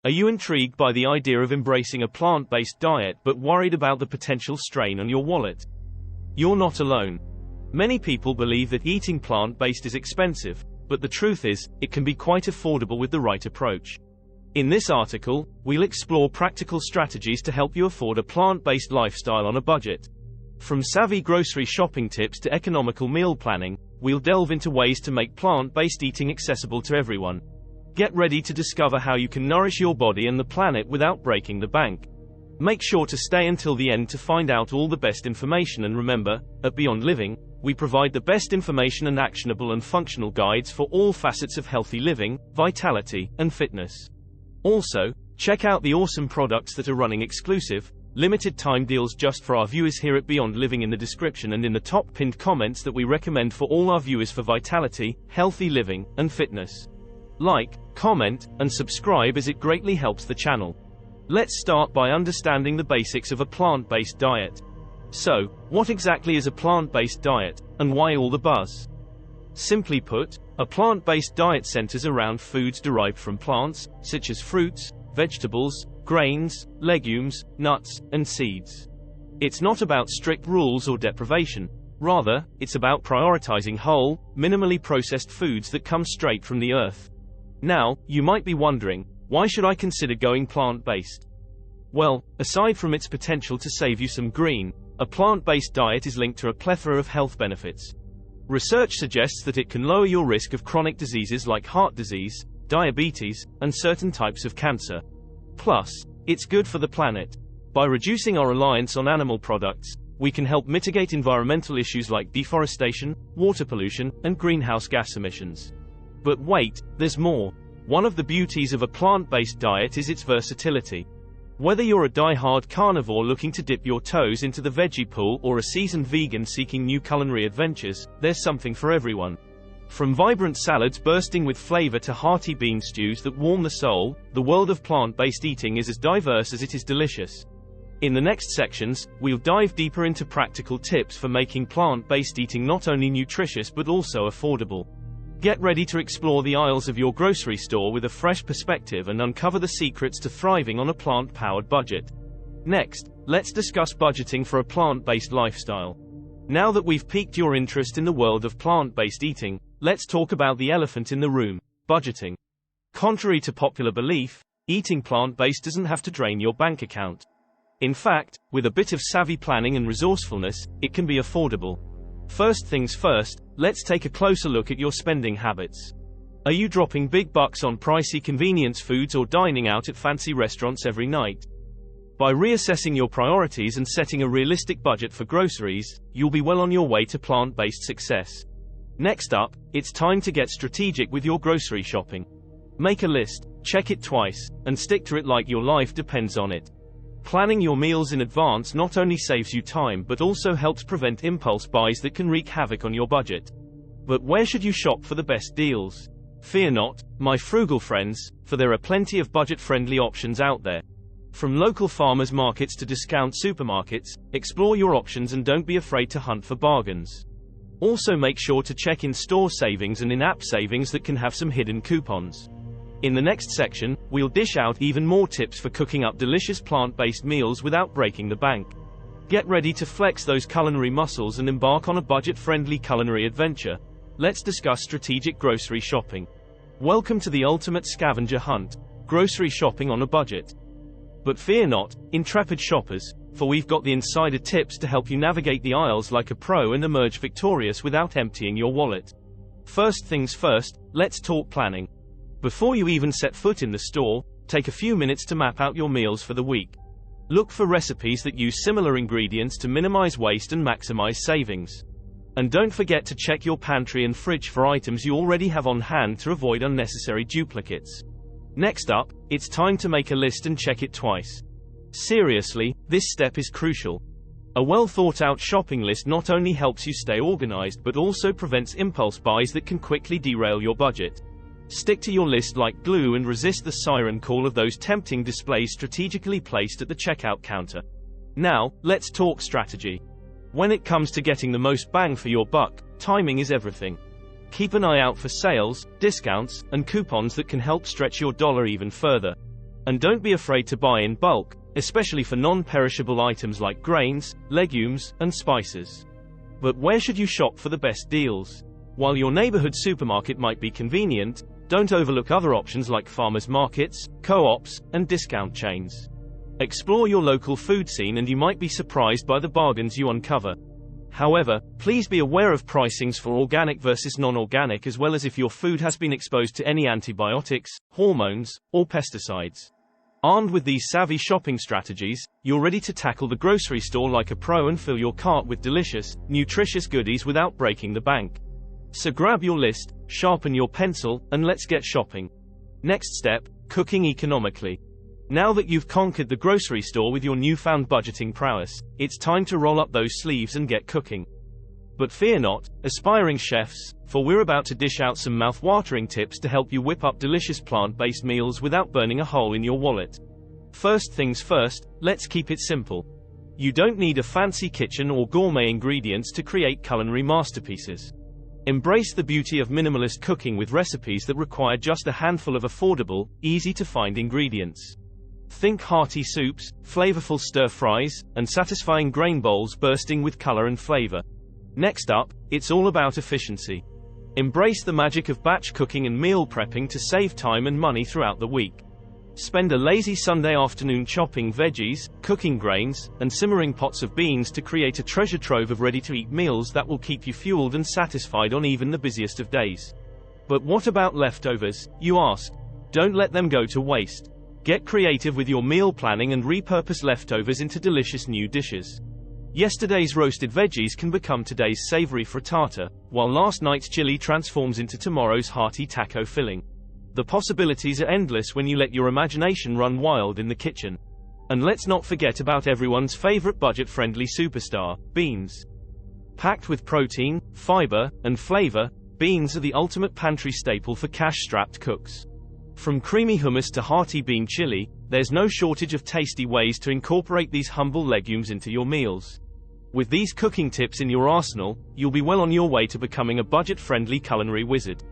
Are you intrigued by the idea of embracing a plant-based diet but worried about the potential strain on your wallet? You're not alone. Many people believe that eating plant-based is expensive, but the truth is, it can be quite affordable with the right approach. In this article, we'll explore practical strategies to help you afford a plant-based lifestyle on a budget. From savvy grocery shopping tips to economical meal planning, we'll delve into ways to make plant-based eating accessible to everyone. Get ready to discover how you can nourish your body and the planet without breaking the bank. Make sure to stay until the end to find out all the best information, and remember, at Beyond Living, we provide the best information and actionable and functional guides for all facets of healthy living, vitality, and fitness. Also, check out the awesome products that are running exclusive, limited time deals just for our viewers here at Beyond Living in the description and in the top pinned comments that we recommend for all our viewers for vitality, healthy living, and fitness. Like, comment, and subscribe as it greatly helps the channel. Let's start by understanding the basics of a plant-based diet. So, what exactly is a plant-based diet, and why all the buzz? Simply put, a plant-based diet centers around foods derived from plants, such as fruits, vegetables, grains, legumes, nuts, and seeds. It's not about strict rules or deprivation. Rather, it's about prioritizing whole, minimally processed foods that come straight from the earth. Now, you might be wondering, why should I consider going plant-based? Well, aside from its potential to save you some green, a plant-based diet is linked to a plethora of health benefits. Research suggests that it can lower your risk of chronic diseases like heart disease, diabetes, and certain types of cancer. Plus, it's good for the planet. By reducing our reliance on animal products, we can help mitigate environmental issues like deforestation, water pollution, and greenhouse gas emissions. But wait, there's more. One of the beauties of a plant-based diet is its versatility. Whether you're a die-hard carnivore looking to dip your toes into the veggie pool or a seasoned vegan seeking new culinary adventures, there's something for everyone. From vibrant salads bursting with flavor to hearty bean stews that warm the soul, the world of plant-based eating is as diverse as it is delicious. In the next sections, we'll dive deeper into practical tips for making plant-based eating not only nutritious but also affordable. Get ready to explore the aisles of your grocery store with a fresh perspective and uncover the secrets to thriving on a plant-powered budget. Next, let's discuss budgeting for a plant-based lifestyle. Now that we've piqued your interest in the world of plant-based eating, let's talk about the elephant in the room, budgeting. Contrary to popular belief, eating plant-based doesn't have to drain your bank account. In fact, with a bit of savvy planning and resourcefulness, it can be affordable. First things first, let's take a closer look at your spending habits. Are you dropping big bucks on pricey convenience foods or dining out at fancy restaurants every night? By reassessing your priorities and setting a realistic budget for groceries, you'll be well on your way to plant-based success. Next up, it's time to get strategic with your grocery shopping. Make a list, check it twice, and stick to it like your life depends on it. Planning your meals in advance not only saves you time but also helps prevent impulse buys that can wreak havoc on your budget. But where should you shop for the best deals? Fear not, my frugal friends, for there are plenty of budget-friendly options out there. From local farmers markets to discount supermarkets, explore your options and don't be afraid to hunt for bargains. Also make sure to check in-store savings and in-app savings that can have some hidden coupons. In the next section, we'll dish out even more tips for cooking up delicious plant-based meals without breaking the bank. Get ready to flex those culinary muscles and embark on a budget-friendly culinary adventure. Let's discuss strategic grocery shopping. Welcome to the ultimate scavenger hunt, grocery shopping on a budget. But fear not, intrepid shoppers, for we've got the insider tips to help you navigate the aisles like a pro and emerge victorious without emptying your wallet. First things first, let's talk planning. Before you even set foot in the store, take a few minutes to map out your meals for the week. Look for recipes that use similar ingredients to minimize waste and maximize savings. And don't forget to check your pantry and fridge for items you already have on hand to avoid unnecessary duplicates. Next up, it's time to make a list and check it twice. Seriously, this step is crucial. A well-thought-out shopping list not only helps you stay organized but also prevents impulse buys that can quickly derail your budget. Stick to your list like glue and resist the siren call of those tempting displays strategically placed at the checkout counter. Now, let's talk strategy. When it comes to getting the most bang for your buck, timing is everything. Keep an eye out for sales, discounts, and coupons that can help stretch your dollar even further. And don't be afraid to buy in bulk, especially for non-perishable items like grains, legumes, and spices. But where should you shop for the best deals? While your neighborhood supermarket might be convenient, don't overlook other options like farmers markets, co-ops, and discount chains. Explore your local food scene and you might be surprised by the bargains you uncover. However, please be aware of pricings for organic versus non-organic, as well as if your food has been exposed to any antibiotics, hormones, or pesticides. Armed with these savvy shopping strategies, you're ready to tackle the grocery store like a pro and fill your cart with delicious, nutritious goodies without breaking the bank. So grab your list, sharpen your pencil, and let's get shopping. Next step, cooking economically. Now that you've conquered the grocery store with your newfound budgeting prowess, it's time to roll up those sleeves and get cooking. But fear not, aspiring chefs, for we're about to dish out some mouth-watering tips to help you whip up delicious plant-based meals without burning a hole in your wallet. First things first, let's keep it simple. You don't need a fancy kitchen or gourmet ingredients to create culinary masterpieces. Embrace the beauty of minimalist cooking with recipes that require just a handful of affordable, easy-to-find ingredients. Think hearty soups, flavorful stir-fries, and satisfying grain bowls bursting with color and flavor. Next up, it's all about efficiency. Embrace the magic of batch cooking and meal prepping to save time and money throughout the week. Spend a lazy Sunday afternoon chopping veggies, cooking grains, and simmering pots of beans to create a treasure trove of ready-to-eat meals that will keep you fueled and satisfied on even the busiest of days. But what about leftovers, you ask? Don't let them go to waste. Get creative with your meal planning and repurpose leftovers into delicious new dishes. Yesterday's roasted veggies can become today's savory frittata, while last night's chili transforms into tomorrow's hearty taco filling. The possibilities are endless when you let your imagination run wild in the kitchen. And let's not forget about everyone's favorite budget-friendly superstar, beans. Packed with protein, fiber, and flavor, beans are the ultimate pantry staple for cash-strapped cooks. From creamy hummus to hearty bean chili, there's no shortage of tasty ways to incorporate these humble legumes into your meals. With these cooking tips in your arsenal, you'll be well on your way to becoming a budget-friendly culinary wizard.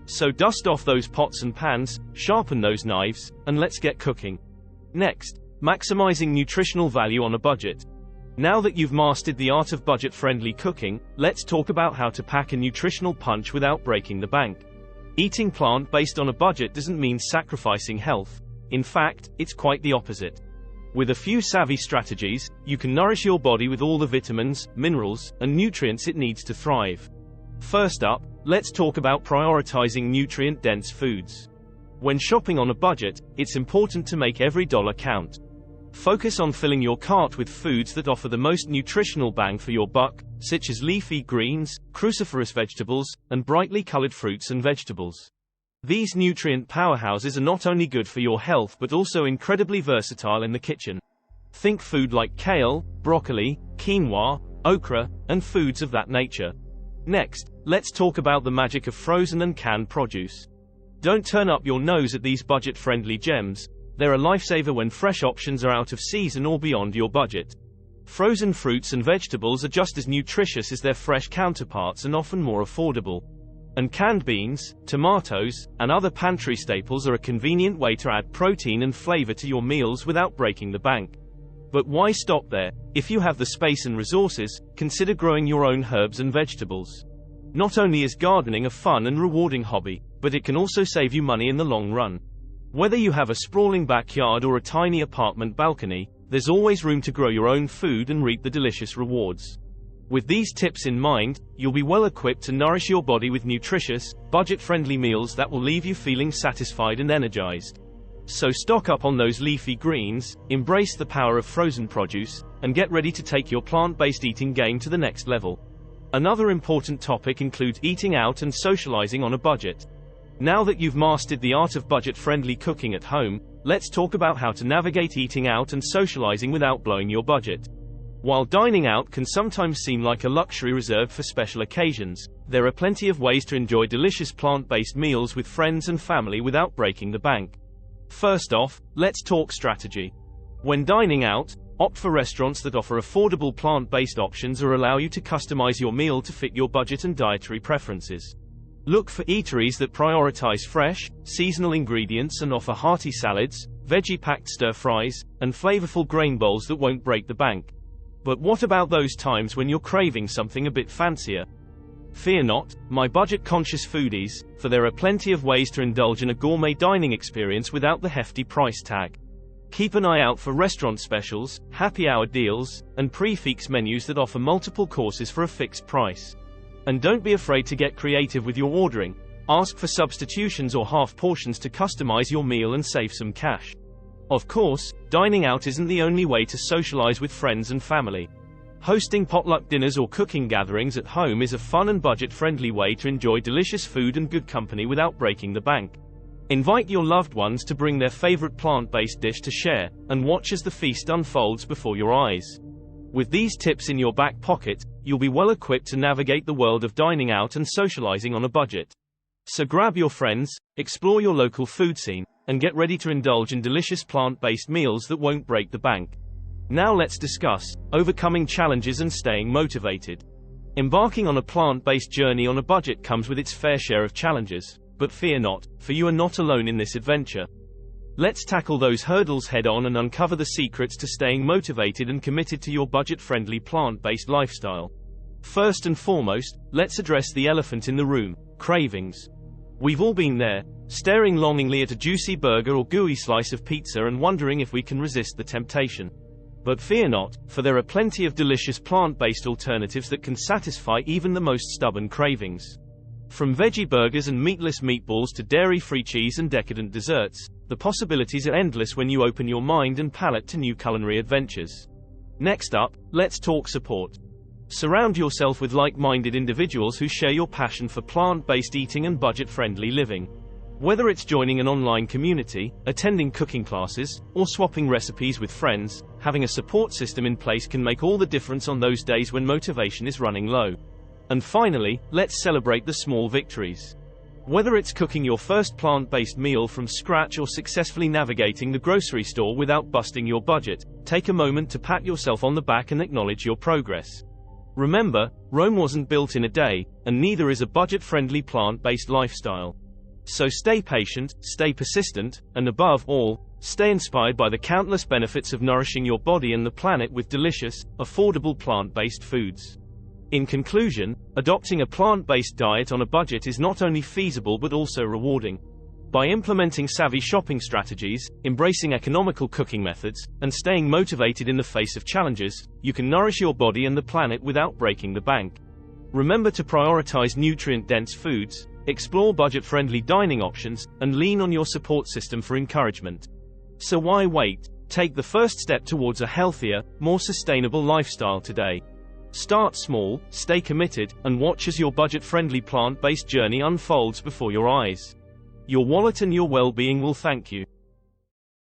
So dust off those pots and pans, sharpen those knives, and let's get cooking. Next, maximizing nutritional value on a budget. Now that you've mastered the art of budget-friendly cooking, let's talk about how to pack a nutritional punch without breaking the bank. Eating plant-based on a budget doesn't mean sacrificing health. In fact, it's quite the opposite. With a few savvy strategies, you can nourish your body with all the vitamins, minerals, and nutrients it needs to thrive. First up, let's talk about prioritizing nutrient-dense foods. When shopping on a budget, it's important to make every dollar count. Focus on filling your cart with foods that offer the most nutritional bang for your buck, such as leafy greens, cruciferous vegetables, and brightly colored fruits and vegetables. These nutrient powerhouses are not only good for your health but also incredibly versatile in the kitchen. Think food like kale, broccoli, quinoa, okra, and foods of that nature. Next, let's talk about the magic of frozen and canned produce. Don't turn up your nose at these budget-friendly gems. They're a lifesaver when fresh options are out of season or beyond your budget. Frozen fruits and vegetables are just as nutritious as their fresh counterparts and often more affordable. And canned beans, tomatoes, and other pantry staples are a convenient way to add protein and flavor to your meals without breaking the bank. But why stop there? If you have the space and resources, consider growing your own herbs and vegetables. Not only is gardening a fun and rewarding hobby, but it can also save you money in the long run. Whether you have a sprawling backyard or a tiny apartment balcony, there's always room to grow your own food and reap the delicious rewards. With these tips in mind, you'll be well equipped to nourish your body with nutritious, budget-friendly meals that will leave you feeling satisfied and energized. So stock up on those leafy greens, embrace the power of frozen produce, and get ready to take your plant-based eating game to the next level. Another important topic includes eating out and socializing on a budget. Now that you've mastered the art of budget-friendly cooking at home, let's talk about how to navigate eating out and socializing without blowing your budget. While dining out can sometimes seem like a luxury reserved for special occasions, there are plenty of ways to enjoy delicious plant-based meals with friends and family without breaking the bank. First off, let's talk strategy. When dining out, opt for restaurants that offer affordable plant-based options or allow you to customize your meal to fit your budget and dietary preferences. Look for eateries that prioritize fresh, seasonal ingredients and offer hearty salads, veggie-packed stir-fries, and flavorful grain bowls that won't break the bank. But what about those times when you're craving something a bit fancier? Fear not, my budget-conscious foodies, for there are plenty of ways to indulge in a gourmet dining experience without the hefty price tag. Keep an eye out for restaurant specials, happy hour deals, and prix menus that offer multiple courses for a fixed price. And don't be afraid to get creative with your ordering. Ask for substitutions or half portions to customize your meal and save some cash. Of course, dining out isn't the only way to socialize with friends and family. Hosting potluck dinners or cooking gatherings at home is a fun and budget-friendly way to enjoy delicious food and good company without breaking the bank. Invite your loved ones to bring their favorite plant-based dish to share, and watch as the feast unfolds before your eyes. With these tips in your back pocket, you'll be well equipped to navigate the world of dining out and socializing on a budget. So grab your friends, explore your local food scene, and get ready to indulge in delicious plant-based meals that won't break the bank. Now let's discuss overcoming challenges and staying motivated. Embarking on a plant-based journey on a budget comes with its fair share of challenges, but fear not, for you are not alone in this adventure. Let's tackle those hurdles head-on and uncover the secrets to staying motivated and committed to your budget-friendly plant-based lifestyle. First and foremost, let's address the elephant in the room: cravings. We've all been there, staring longingly at a juicy burger or gooey slice of pizza and wondering if we can resist the temptation. But fear not, for there are plenty of delicious plant-based alternatives that can satisfy even the most stubborn cravings. From veggie burgers and meatless meatballs to dairy-free cheese and decadent desserts, the possibilities are endless when you open your mind and palate to new culinary adventures. Next up, let's talk support. Surround yourself with like-minded individuals who share your passion for plant-based eating and budget-friendly living. Whether it's joining an online community, attending cooking classes, or swapping recipes with friends, having a support system in place can make all the difference on those days when motivation is running low. And finally, let's celebrate the small victories. Whether it's cooking your first plant-based meal from scratch or successfully navigating the grocery store without busting your budget, take a moment to pat yourself on the back and acknowledge your progress. Remember, Rome wasn't built in a day, and neither is a budget-friendly plant-based lifestyle. So stay patient, stay persistent, and above all, stay inspired by the countless benefits of nourishing your body and the planet with delicious, affordable plant-based foods. In conclusion, adopting a plant-based diet on a budget is not only feasible but also rewarding. By implementing savvy shopping strategies, embracing economical cooking methods, and staying motivated in the face of challenges, you can nourish your body and the planet without breaking the bank. Remember to prioritize nutrient-dense foods, explore budget-friendly dining options, and lean on your support system for encouragement. So why wait? Take the first step towards a healthier, more sustainable lifestyle today. Start small, stay committed, and watch as your budget-friendly plant-based journey unfolds before your eyes. Your wallet and your well-being will thank you.